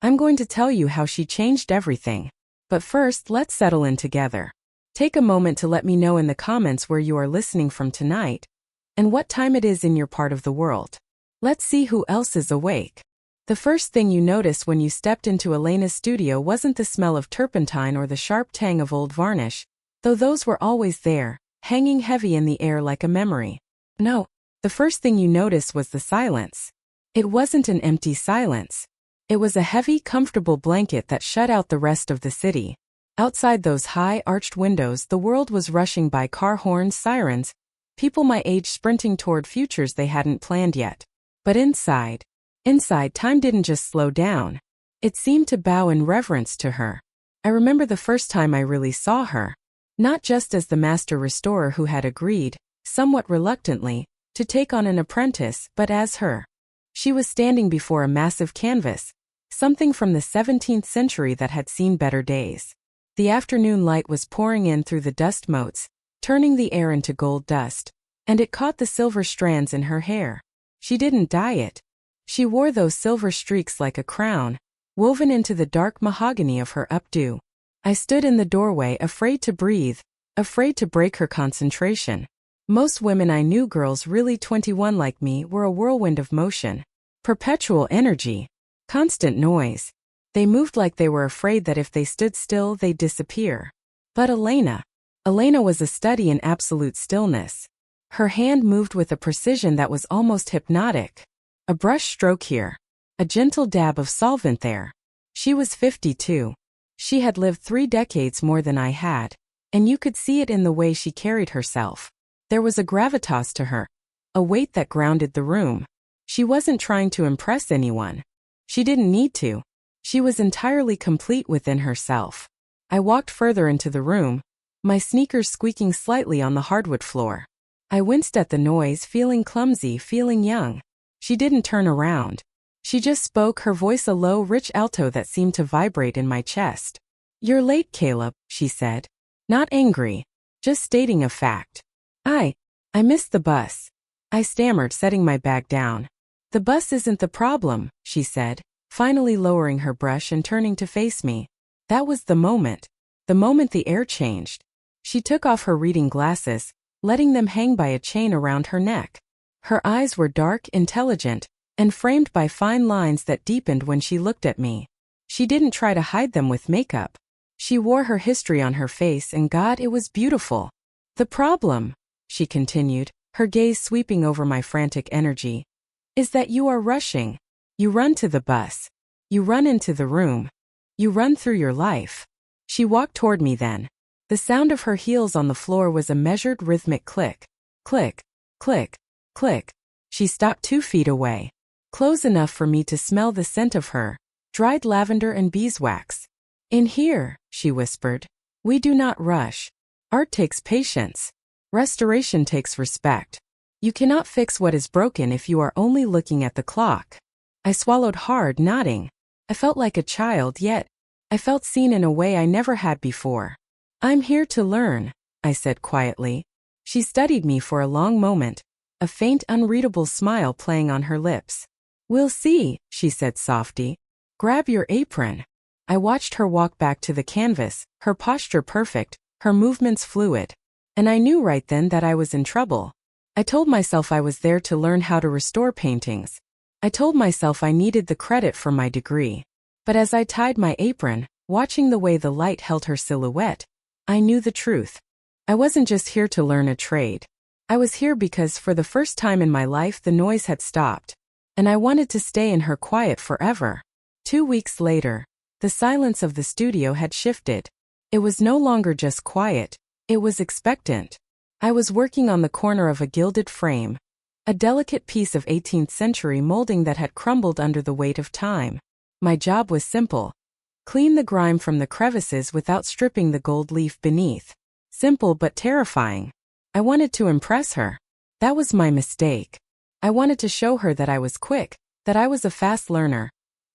I'm going to tell you how she changed everything. But first, let's settle in together. Take a moment to let me know in the comments where you are listening from tonight, and what time it is in your part of the world. Let's see who else is awake. The first thing you noticed when you stepped into Elena's studio wasn't the smell of turpentine or the sharp tang of old varnish, though those were always there, hanging heavy in the air like a memory. No, the first thing you noticed was the silence. It wasn't an empty silence. It was a heavy, comfortable blanket that shut out the rest of the city. Outside those high, arched windows, the world was rushing by, car horns, sirens, people my age sprinting toward futures they hadn't planned yet. But inside, time didn't just slow down. It seemed to bow in reverence to her. I remember the first time I really saw her. Not just as the master restorer who had agreed, somewhat reluctantly, to take on an apprentice, but as her. She was standing before a massive canvas, something from the 17th century that had seen better days. The afternoon light was pouring in through the dust motes, turning the air into gold dust, and it caught the silver strands in her hair. She didn't dye it. She wore those silver streaks like a crown, woven into the dark mahogany of her updo. I stood in the doorway, afraid to breathe, afraid to break her concentration. Most women I knew, girls really 21 like me, were a whirlwind of motion. Perpetual energy. Constant noise. They moved like they were afraid that if they stood still they'd disappear. But Elena was a study in absolute stillness. Her hand moved with a precision that was almost hypnotic. A brush stroke here. A gentle dab of solvent there. She was 52. She had lived 3 decades more than I had, and you could see it in the way she carried herself. There was a gravitas to her, a weight that grounded the room. She wasn't trying to impress anyone. She didn't need to. She was entirely complete within herself. I walked further into the room, my sneakers squeaking slightly on the hardwood floor. I winced at the noise, feeling clumsy, feeling young. She didn't turn around. She just spoke, her voice a low, rich alto that seemed to vibrate in my chest. "You're late, Caleb," she said. Not angry, just stating a fact. I missed the bus. I stammered, setting my bag down. "The bus isn't the problem," she said, finally lowering her brush and turning to face me. That was the moment the air changed. She took off her reading glasses, letting them hang by a chain around her neck. Her eyes were dark, intelligent, and framed by fine lines that deepened when she looked at me. She didn't try to hide them with makeup. She wore her history on her face, and God, it was beautiful. "The problem," she continued, her gaze sweeping over my frantic energy, "is that you are rushing. You run to the bus. You run into the room. You run through your life." She walked toward me then. The sound of her heels on the floor was a measured rhythmic click. Click, click, click. She stopped 2 feet away, close enough for me to smell the scent of her, dried lavender and beeswax. "In here," she whispered, "we do not rush. Art takes patience. Restoration takes respect. You cannot fix what is broken if you are only looking at the clock." I swallowed hard, nodding. I felt like a child, yet I felt seen in a way I never had before. "I'm here to learn," I said quietly. She studied me for a long moment, a faint, unreadable smile playing on her lips. "We'll see," she said softly. "Grab your apron." I watched her walk back to the canvas, her posture perfect, her movements fluid. And I knew right then that I was in trouble. I told myself I was there to learn how to restore paintings. I told myself I needed the credit for my degree. But as I tied my apron, watching the way the light held her silhouette, I knew the truth. I wasn't just here to learn a trade. I was here because for the first time in my life the noise had stopped. And I wanted to stay in her quiet forever. 2 weeks later, the silence of the studio had shifted. It was no longer just quiet. It was expectant. I was working on the corner of a gilded frame, a delicate piece of 18th century molding that had crumbled under the weight of time. My job was simple. Clean the grime from the crevices without stripping the gold leaf beneath. Simple but terrifying. I wanted to impress her. That was my mistake. I wanted to show her that I was quick, that I was a fast learner,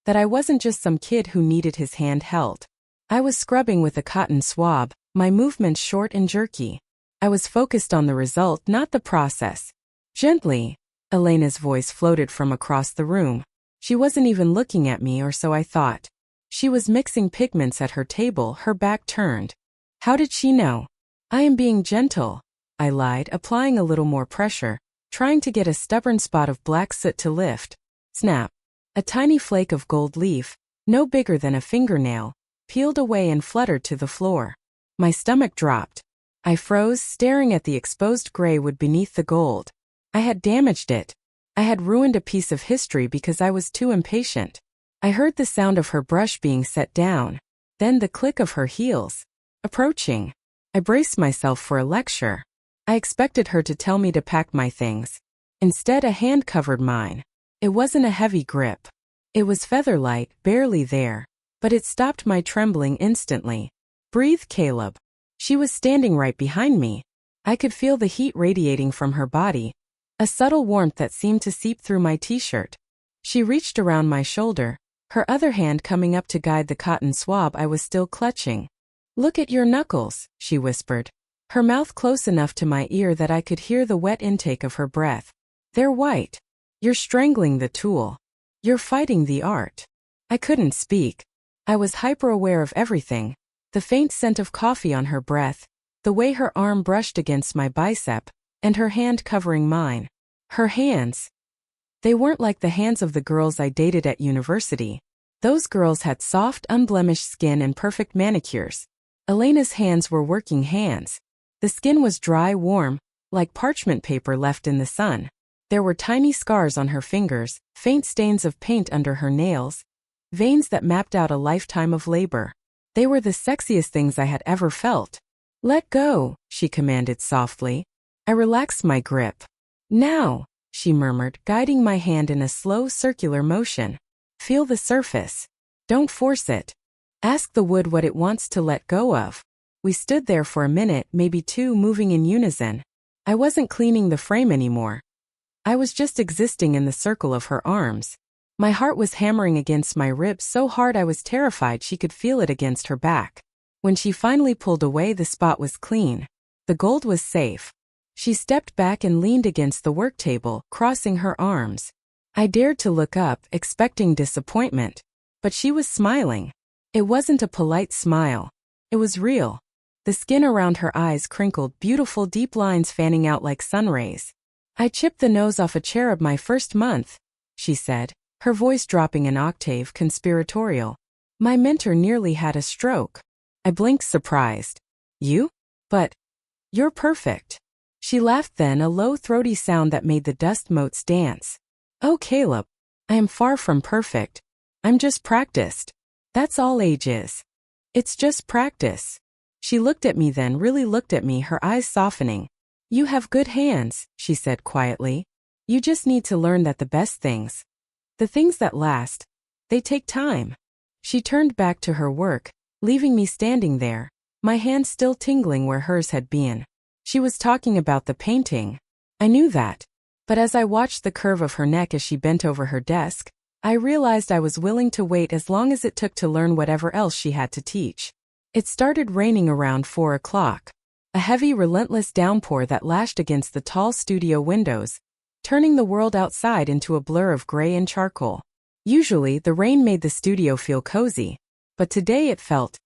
that I wasn't just some kid who needed his hand held. I was scrubbing with a cotton swab, my movements short and jerky. I was focused on the result, not the process. "Gently," Elena's voice floated from across the room. She wasn't even looking at me, or so I thought. She was mixing pigments at her table, her back turned. How did she know? I am being gentle, I lied, applying a little more pressure, trying to get a stubborn spot of black soot to lift. Snap. A tiny flake of gold leaf, no bigger than a fingernail, peeled away and fluttered to the floor. My stomach dropped. I froze, staring at the exposed gray wood beneath the gold. I had damaged it. I had ruined a piece of history because I was too impatient. I heard the sound of her brush being set down, then the click of her heels. Approaching. I braced myself for a lecture. I expected her to tell me to pack my things. Instead, a hand covered mine. It wasn't a heavy grip. It was feather-light, barely there. But it stopped my trembling instantly. Breathe, Caleb. She was standing right behind me. I could feel the heat radiating from her body, a subtle warmth that seemed to seep through my t-shirt. She reached around my shoulder, her other hand coming up to guide the cotton swab I was still clutching. Look at your knuckles, she whispered, her mouth close enough to my ear that I could hear the wet intake of her breath. They're white. You're strangling the tool. You're fighting the art. I couldn't speak. I was hyper-aware of everything. The faint scent of coffee on her breath, the way her arm brushed against my bicep, and her hand covering mine. Her hands. They weren't like the hands of the girls I dated at university. Those girls had soft, unblemished skin and perfect manicures. Elena's hands were working hands. The skin was dry, warm, like parchment paper left in the sun. There were tiny scars on her fingers, faint stains of paint under her nails, veins that mapped out a lifetime of labor. They were the sexiest things I had ever felt. Let go, she commanded softly. I relaxed my grip. Now, she murmured, guiding my hand in a slow circular motion. Feel the surface. Don't force it. Ask the wood what it wants to let go of. We stood there for a minute, maybe two, moving in unison. I wasn't cleaning the frame anymore. I was just existing in the circle of her arms. My heart was hammering against my ribs so hard I was terrified she could feel it against her back. When she finally pulled away, the spot was clean. The gold was safe. She stepped back and leaned against the work table, crossing her arms. I dared to look up, expecting disappointment. But she was smiling. It wasn't a polite smile. It was real. The skin around her eyes crinkled, beautiful deep lines fanning out like sun rays. I chipped the nose off a cherub my first month, she said, her voice dropping an octave, conspiratorial. My mentor nearly had a stroke. I blinked, surprised. You? But you're perfect. She laughed, then, a low, throaty sound that made the dust motes dance. Oh, Caleb, I am far from perfect. I'm just practiced. That's all age is. It's just practice. She looked at me, then really looked at me, her eyes softening. You have good hands, she said quietly. You just need to learn that the best things, the things that last, they take time. She turned back to her work, leaving me standing there, my hands still tingling where hers had been. She was talking about the painting. I knew that. But as I watched the curve of her neck as she bent over her desk, I realized I was willing to wait as long as it took to learn whatever else she had to teach. It started raining around 4 o'clock. A heavy, relentless downpour that lashed against the tall studio windows, turning the world outside into a blur of gray and charcoal. Usually, the rain made the studio feel cozy, but today it felt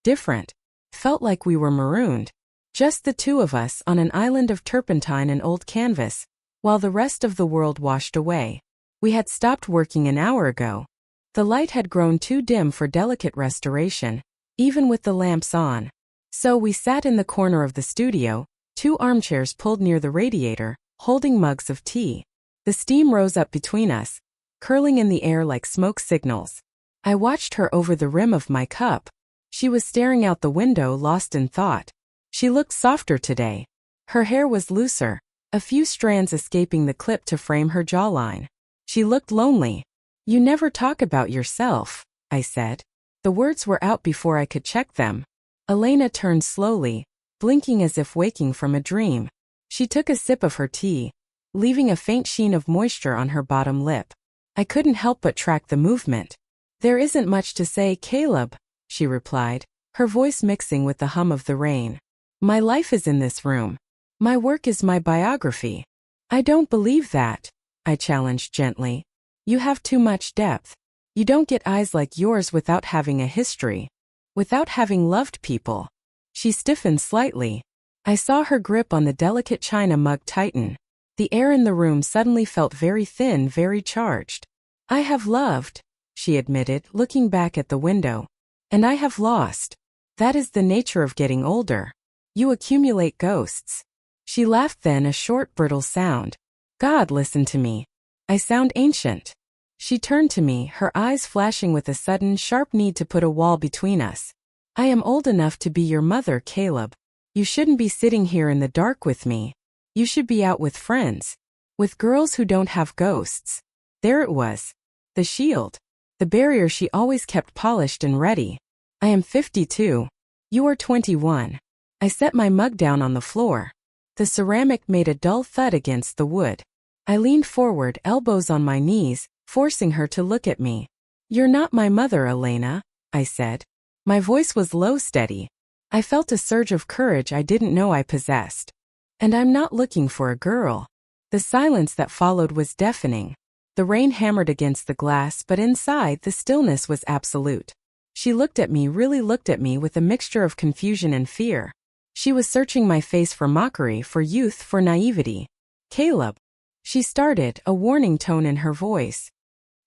different. Felt like we were marooned. Just the two of us on an island of turpentine and old canvas, while the rest of the world washed away. We had stopped working an hour ago. The light had grown too dim for delicate restoration, even with the lamps on. So we sat in the corner of the studio, 2 armchairs pulled near the radiator, holding mugs of tea. The steam rose up between us, curling in the air like smoke signals. I watched her over the rim of my cup. She was staring out the window, lost in thought. She looked softer today. Her hair was looser, a few strands escaping the clip to frame her jawline. She looked lonely. You never talk about yourself, I said. The words were out before I could check them. Elena turned slowly, blinking as if waking from a dream. She took a sip of her tea, leaving a faint sheen of moisture on her bottom lip. I couldn't help but track the movement. There isn't much to say, Caleb, she replied, her voice mixing with the hum of the rain. My life is in this room. My work is my biography. I don't believe that, I challenged gently. You have too much depth. You don't get eyes like yours without having a history. Without having loved people. She stiffened slightly. I saw her grip on the delicate china mug tighten. The air in the room suddenly felt very thin, very charged. I have loved, she admitted, looking back at the window. And I have lost. That is the nature of getting older. You accumulate ghosts. She laughed, then a short, brittle sound. God, listen to me. I sound ancient. She turned to me, her eyes flashing with a sudden, sharp need to put a wall between us. I am old enough to be your mother, Caleb. You shouldn't be sitting here in the dark with me. You should be out with friends. With girls who don't have ghosts. There it was. The shield. The barrier she always kept polished and ready. I am 52. You are 21. I set my mug down on the floor. The ceramic made a dull thud against the wood. I leaned forward, elbows on my knees, forcing her to look at me. You're not my mother, Elena, I said. My voice was low, steady. I felt a surge of courage I didn't know I possessed. And I'm not looking for a girl. The silence that followed was deafening. The rain hammered against the glass, but inside the stillness was absolute. She looked at me, really looked at me with a mixture of confusion and fear. She was searching my face for mockery, for youth, for naivety. Caleb. She started, a warning tone in her voice.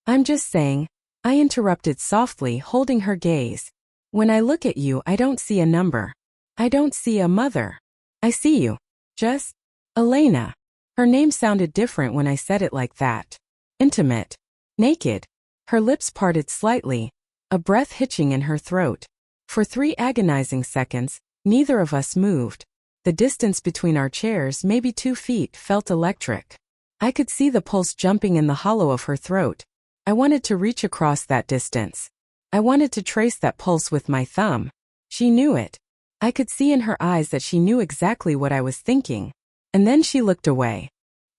I'm just saying, I interrupted softly, holding her gaze. When I look at you, I don't see a number. I don't see a mother. I see you. Just Elena. Her name sounded different when I said it like that. Intimate. Naked. Her lips parted slightly, a breath hitching in her throat. For 3 agonizing seconds, neither of us moved. The distance between our chairs, maybe 2 feet, felt electric. I could see the pulse jumping in the hollow of her throat. I wanted to reach across that distance. I wanted to trace that pulse with my thumb. She knew it. I could see in her eyes that she knew exactly what I was thinking. And then she looked away.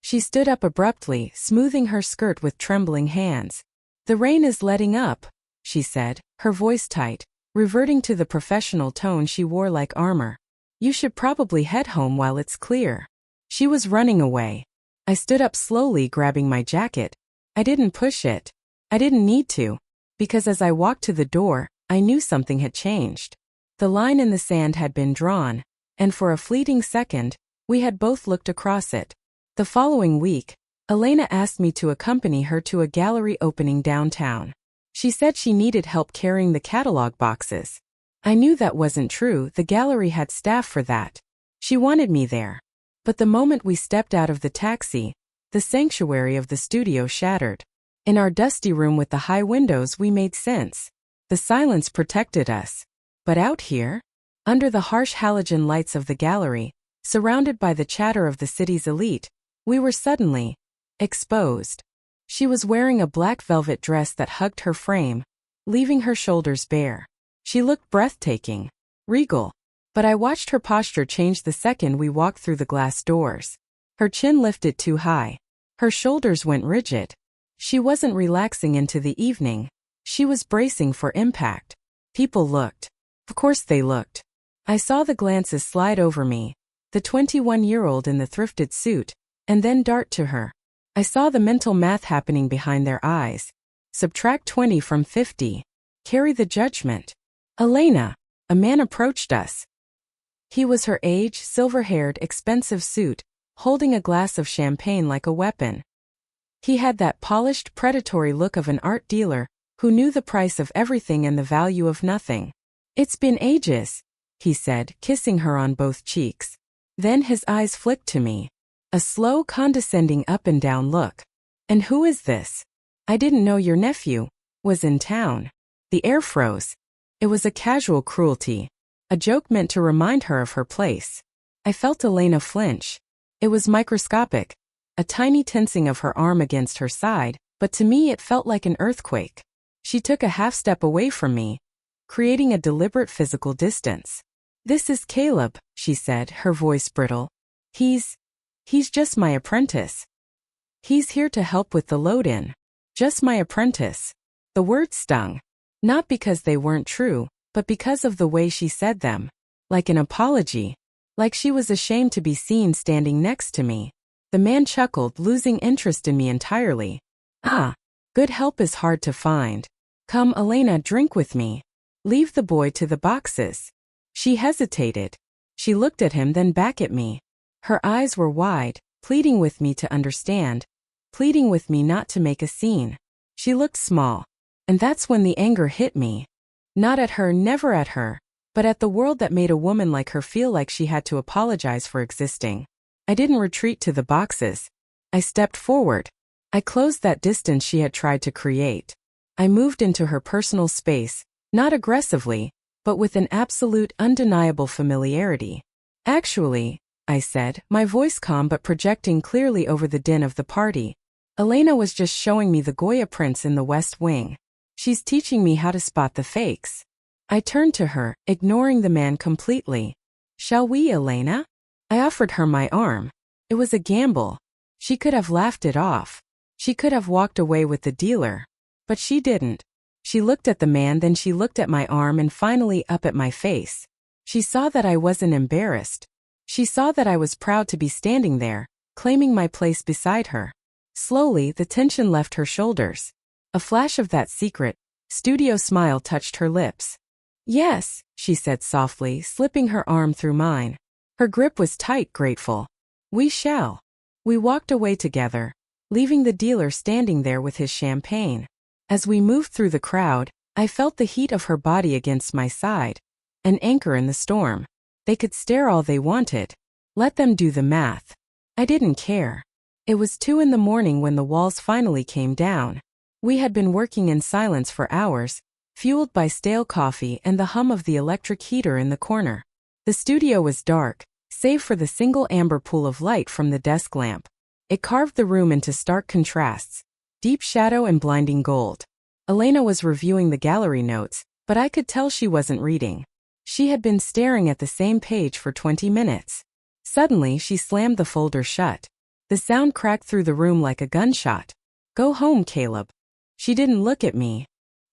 She stood up abruptly, smoothing her skirt with trembling hands. The rain is letting up, she said, her voice tight, reverting to the professional tone she wore like armor. You should probably head home while it's clear. She was running away. I stood up slowly, grabbing my jacket. I didn't push it. I didn't need to. Because as I walked to the door, I knew something had changed. The line in the sand had been drawn, and for a fleeting second, we had both looked across it. The following week, Elena asked me to accompany her to a gallery opening downtown. She said she needed help carrying the catalog boxes. I knew that wasn't true, the gallery had staff for that. She wanted me there. But the moment we stepped out of the taxi, the sanctuary of the studio shattered. In our dusty room with the high windows we made sense. The silence protected us. But out here, under the harsh halogen lights of the gallery, surrounded by the chatter of the city's elite, we were suddenly exposed. She was wearing a black velvet dress that hugged her frame, leaving her shoulders bare. She looked breathtaking, regal. But I watched her posture change the second we walked through the glass doors. Her chin lifted too high. Her shoulders went rigid. She wasn't relaxing into the evening. She was bracing for impact. People looked. Of course they looked. I saw the glances slide over me, the 21-year-old in the thrifted suit, and then dart to her. I saw the mental math happening behind their eyes. Subtract 20 from 50. Carry the judgment. Elena. A man approached us. He was her age, silver-haired, expensive suit, holding a glass of champagne like a weapon. He had that polished, predatory look of an art dealer who knew the price of everything and the value of nothing. It's been ages, he said, kissing her on both cheeks. Then his eyes flicked to me. A slow, condescending up and down look. And who is this? I didn't know your nephew was in town. The air froze. It was a casual cruelty. A joke meant to remind her of her place. I felt Elena flinch. It was microscopic, a tiny tensing of her arm against her side, but to me it felt like an earthquake. She took a half step away from me, creating a deliberate physical distance. This is Caleb, she said, her voice brittle. He's just my apprentice. He's here to help with the load-in. Just my apprentice. The words stung. Not because they weren't true, but because of the way she said them. Like an apology. Like she was ashamed to be seen standing next to me. The man chuckled, losing interest in me entirely. Good help is hard to find. Come, Elena, drink with me. Leave the boy to the boxes. She hesitated. She looked at him, then back at me. Her eyes were wide, pleading with me to understand, pleading with me not to make a scene. She looked small. And that's when the anger hit me. Not at her, never at her, but at the world that made a woman like her feel like she had to apologize for existing. I didn't retreat to the boxes. I stepped forward. I closed that distance she had tried to create. I moved into her personal space, not aggressively, but with an absolute, undeniable familiarity. Actually, I said, my voice calm but projecting clearly over the din of the party, Elena was just showing me the Goya prince in the West Wing. She's teaching me how to spot the fakes. I turned to her, ignoring the man completely. Shall we, Elena? I offered her my arm. It was a gamble. She could have laughed it off. She could have walked away with the dealer. But she didn't. She looked at the man, then she looked at my arm and finally up at my face. She saw that I wasn't embarrassed. She saw that I was proud to be standing there, claiming my place beside her. Slowly, the tension left her shoulders. A flash of that secret, studio smile touched her lips. Yes, she said softly, slipping her arm through mine. Her grip was tight, grateful. We shall. We walked away together, leaving the dealer standing there with his champagne. As we moved through the crowd, I felt the heat of her body against my side. An anchor in the storm. They could stare all they wanted. Let them do the math. I didn't care. It was 2 a.m. when the walls finally came down. We had been working in silence for hours, fueled by stale coffee and the hum of the electric heater in the corner. The studio was dark, save for the single amber pool of light from the desk lamp. It carved the room into stark contrasts, deep shadow and blinding gold. Elena was reviewing the gallery notes, but I could tell she wasn't reading. She had been staring at the same page for 20 minutes. Suddenly, she slammed the folder shut. The sound cracked through the room like a gunshot. Go home, Caleb. She didn't look at me.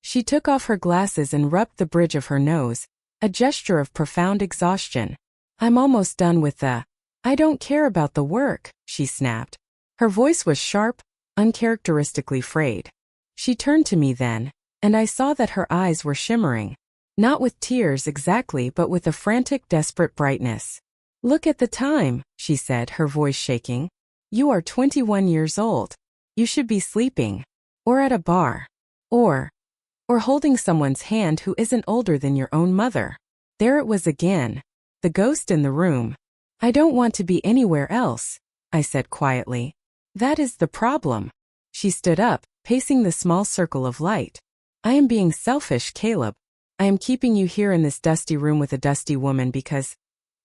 She took off her glasses and rubbed the bridge of her nose, a gesture of profound exhaustion. I'm almost done with the... I don't care about the work, she snapped. Her voice was sharp, uncharacteristically frayed. She turned to me then, and I saw that her eyes were shimmering. Not with tears exactly, but with a frantic, desperate brightness. Look at the time, she said, her voice shaking. You are 21 years old. You should be sleeping. Or at a bar. Or holding someone's hand who isn't older than your own mother. There it was again. The ghost in the room. I don't want to be anywhere else, I said quietly. That is the problem. She stood up, pacing the small circle of light. I am being selfish, Caleb. I am keeping you here in this dusty room with a dusty woman because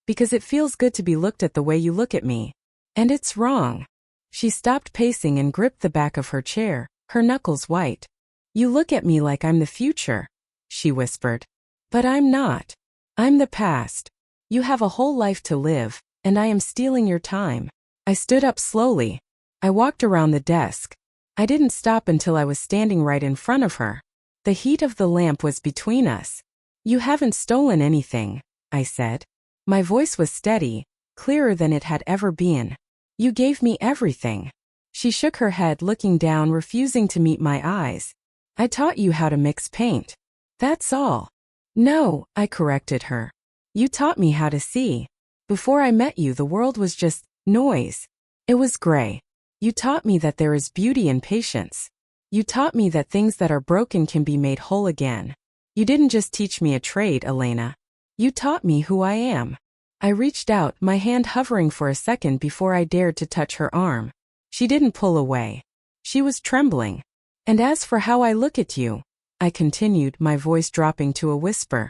it feels good to be looked at the way you look at me. And it's wrong. She stopped pacing and gripped the back of her chair, her knuckles white. You look at me like I'm the future, she whispered. But I'm not. I'm the past. You have a whole life to live, and I am stealing your time. I stood up slowly. I walked around the desk. I didn't stop until I was standing right in front of her. The heat of the lamp was between us. You haven't stolen anything, I said. My voice was steady, clearer than it had ever been. You gave me everything. She shook her head, looking down, refusing to meet my eyes. I taught you how to mix paint. That's all. No, I corrected her. You taught me how to see. Before I met you, the world was just noise. It was gray. You taught me that there is beauty in patience. You taught me that things that are broken can be made whole again. You didn't just teach me a trade, Elena. You taught me who I am. I reached out, my hand hovering for a second before I dared to touch her arm. She didn't pull away. She was trembling. And as for how I look at you, I continued, my voice dropping to a whisper.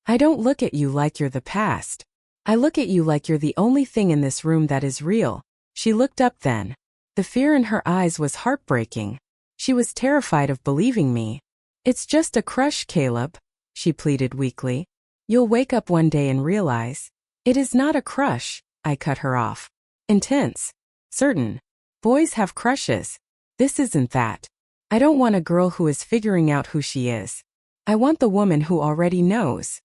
I don't look at you like you're the past. I look at you like you're the only thing in this room that is real. She looked up then. The fear in her eyes was heartbreaking. She was terrified of believing me. It's just a crush, Caleb, she pleaded weakly. You'll wake up one day and realize. It is not a crush, I cut her off. Intense. Certain. Boys have crushes. This isn't that. I don't want a girl who is figuring out who she is. I want the woman who already knows.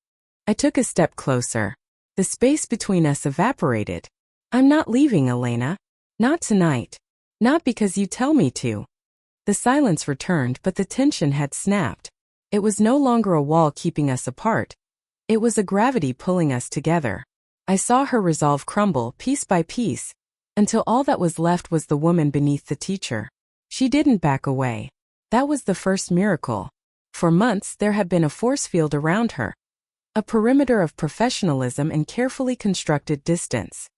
I took a step closer. The space between us evaporated. I'm not leaving, Elena. Not tonight. Not because you tell me to. The silence returned, but the tension had snapped. It was no longer a wall keeping us apart. It was a gravity pulling us together. I saw her resolve crumble piece by piece, until all that was left was the woman beneath the teacher. She didn't back away. That was the first miracle. For months there had been a force field around her, a perimeter of professionalism and carefully constructed distance.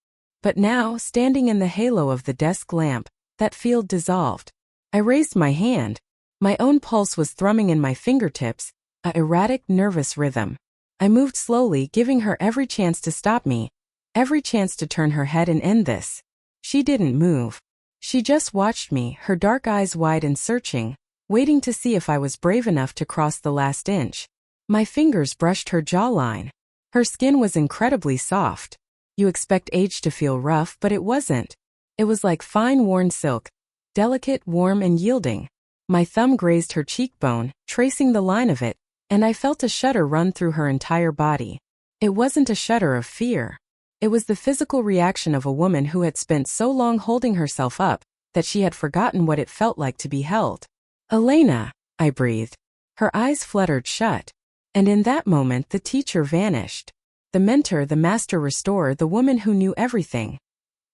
But now, standing in the halo of the desk lamp, that field dissolved. I raised my hand. My own pulse was thrumming in my fingertips, a erratic, nervous rhythm. I moved slowly, giving her every chance to stop me, every chance to turn her head and end this. She didn't move. She just watched me, her dark eyes wide and searching, waiting to see if I was brave enough to cross the last inch. My fingers brushed her jawline. Her skin was incredibly soft. You expect age to feel rough, but it wasn't. It was like fine worn silk, delicate, warm, and yielding. My thumb grazed her cheekbone, tracing the line of it, and I felt a shudder run through her entire body. It wasn't a shudder of fear. It was the physical reaction of a woman who had spent so long holding herself up that she had forgotten what it felt like to be held. "Elena," I breathed. Her eyes fluttered shut. And in that moment the teacher vanished. The mentor, the master restorer, the woman who knew everything.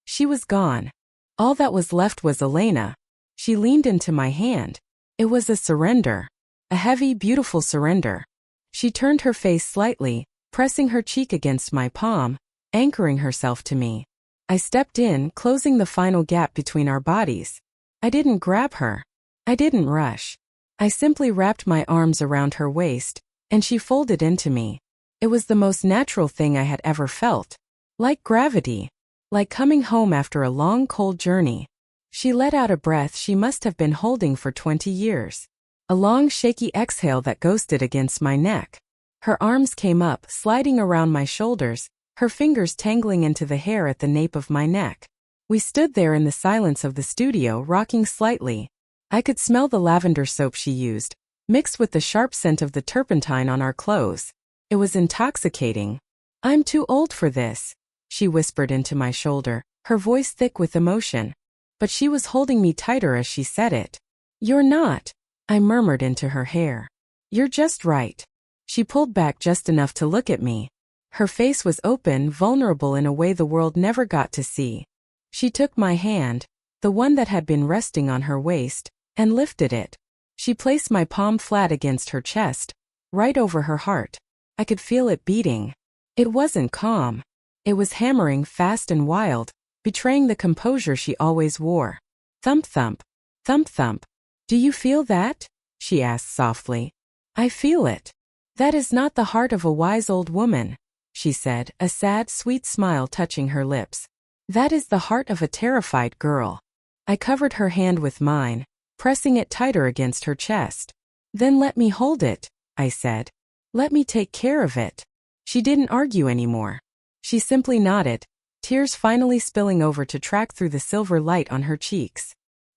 She was gone. All that was left was Elena. She leaned into my hand. It was a surrender. A heavy, beautiful surrender. She turned her face slightly, pressing her cheek against my palm, anchoring herself to me. I stepped in, closing the final gap between our bodies. I didn't grab her. I didn't rush. I simply wrapped my arms around her waist, and she folded into me. It was the most natural thing I had ever felt. Like gravity. Like coming home after a long, cold journey. She let out a breath she must have been holding for 20 years. A long, shaky exhale that ghosted against my neck. Her arms came up, sliding around my shoulders, her fingers tangling into the hair at the nape of my neck. We stood there in the silence of the studio, rocking slightly. I could smell the lavender soap she used, mixed with the sharp scent of the turpentine on our clothes. It was intoxicating. "I'm too old for this," she whispered into my shoulder, her voice thick with emotion. But she was holding me tighter as she said it. "You're not," I murmured into her hair. "You're just right." She pulled back just enough to look at me. Her face was open, vulnerable in a way the world never got to see. She took my hand, the one that had been resting on her waist, and lifted it. She placed my palm flat against her chest, right over her heart. I could feel it beating. It wasn't calm. It was hammering fast and wild, betraying the composure she always wore. Thump thump, thump thump. "Do you feel that?" she asked softly. "I feel it." "That is not the heart of a wise old woman," she said, a sad, sweet smile touching her lips. "That is the heart of a terrified girl." I covered her hand with mine, pressing it tighter against her chest. "Then let me hold it," I said. "Let me take care of it." She didn't argue anymore. She simply nodded, tears finally spilling over to track through the silver light on her cheeks.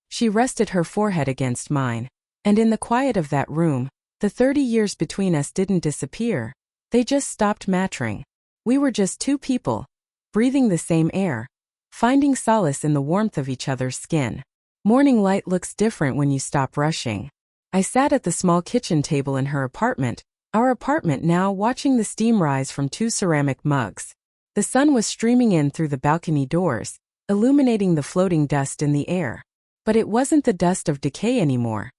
She rested her forehead against mine, and in the quiet of that room, the 30 years between us didn't disappear. They just stopped mattering. We were just two people, breathing the same air, finding solace in the warmth of each other's skin. Morning light looks different when you stop rushing. I sat at the small kitchen table in her apartment, our apartment now, watching the steam rise from 2 ceramic mugs. The sun was streaming in through the balcony doors, illuminating the floating dust in the air. But it wasn't the dust of decay anymore.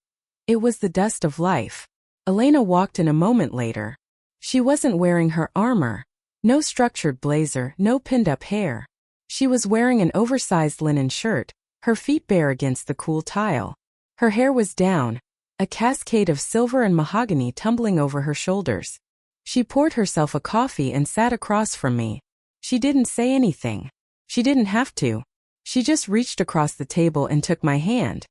It was the dust of life. Elena walked in a moment later. She wasn't wearing her armor. No structured blazer, no pinned-up hair. She was wearing an oversized linen shirt, her feet bare against the cool tile. Her hair was down, a cascade of silver and mahogany tumbling over her shoulders. She poured herself a coffee and sat across from me. She didn't say anything. She didn't have to. She just reached across the table and took my hand.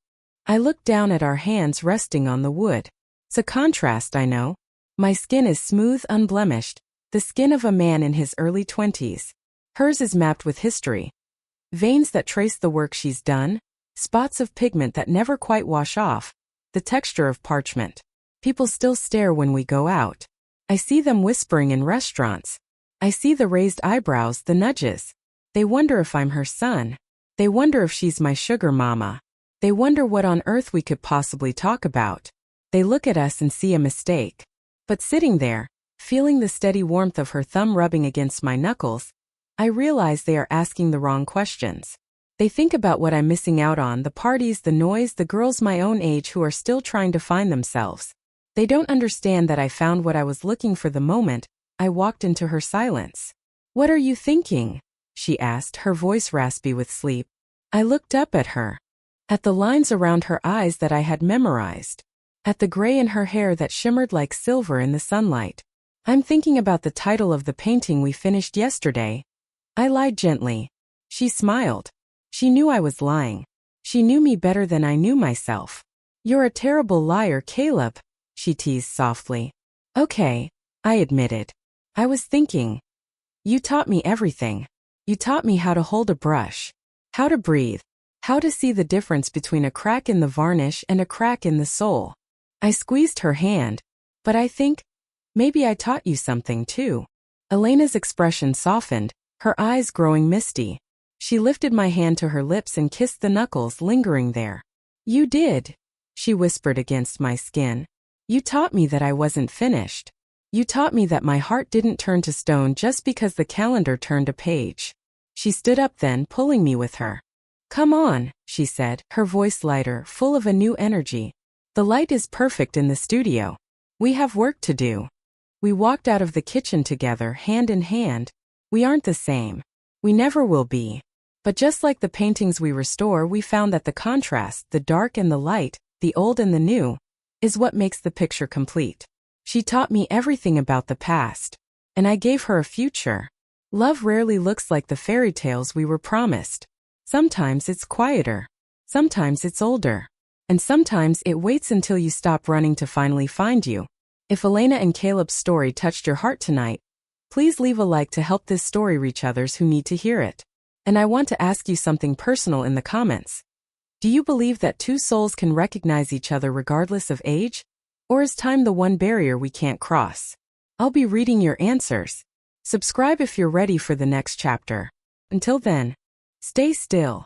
I looked down at our hands resting on the wood. It's a contrast, I know. My skin is smooth, unblemished, the skin of a man in his early 20s. Hers is mapped with history. Veins that trace the work she's done, spots of pigment that never quite wash off, the texture of parchment. People still stare when we go out. I see them whispering in restaurants. I see the raised eyebrows, the nudges. They wonder if I'm her son. They wonder if she's my sugar mama. They wonder what on earth we could possibly talk about. They look at us and see a mistake. But sitting there, feeling the steady warmth of her thumb rubbing against my knuckles, I realize they are asking the wrong questions. They think about what I'm missing out on, the parties, the noise, the girls my own age who are still trying to find themselves. They don't understand that I found what I was looking for the moment I walked into her silence. "What are you thinking?" she asked, her voice raspy with sleep. I looked up at her. At the lines around her eyes that I had memorized. At the gray in her hair that shimmered like silver in the sunlight. "I'm thinking about the title of the painting we finished yesterday." I lied gently. She smiled. She knew I was lying. She knew me better than I knew myself. "You're a terrible liar, Caleb," she teased softly. "Okay," I admitted. "I was thinking. You taught me everything. You taught me how to hold a brush, how to breathe, how to see the difference between a crack in the varnish and a crack in the soul." I squeezed her hand. "But I think maybe I taught you something too." Elena's expression softened, her eyes growing misty. She lifted my hand to her lips and kissed the knuckles lingering there. "You did," she whispered against my skin. "You taught me that I wasn't finished. You taught me that my heart didn't turn to stone just because the calendar turned a page." She stood up then, pulling me with her. "Come on," she said, her voice lighter, full of a new energy. "The light is perfect in the studio. We have work to do." We walked out of the kitchen together, hand in hand. We aren't the same. We never will be. But just like the paintings we restore, we found that the contrast, the dark and the light, the old and the new, is what makes the picture complete. She taught me everything about the past, and I gave her a future. Love rarely looks like the fairy tales we were promised. Sometimes it's quieter. Sometimes it's older. And sometimes it waits until you stop running to finally find you. If Elena and Caleb's story touched your heart tonight, please leave a like to help this story reach others who need to hear it. And I want to ask you something personal in the comments. Do you believe that two souls can recognize each other regardless of age? Or is time the one barrier we can't cross? I'll be reading your answers. Subscribe if you're ready for the next chapter. Until then, stay still.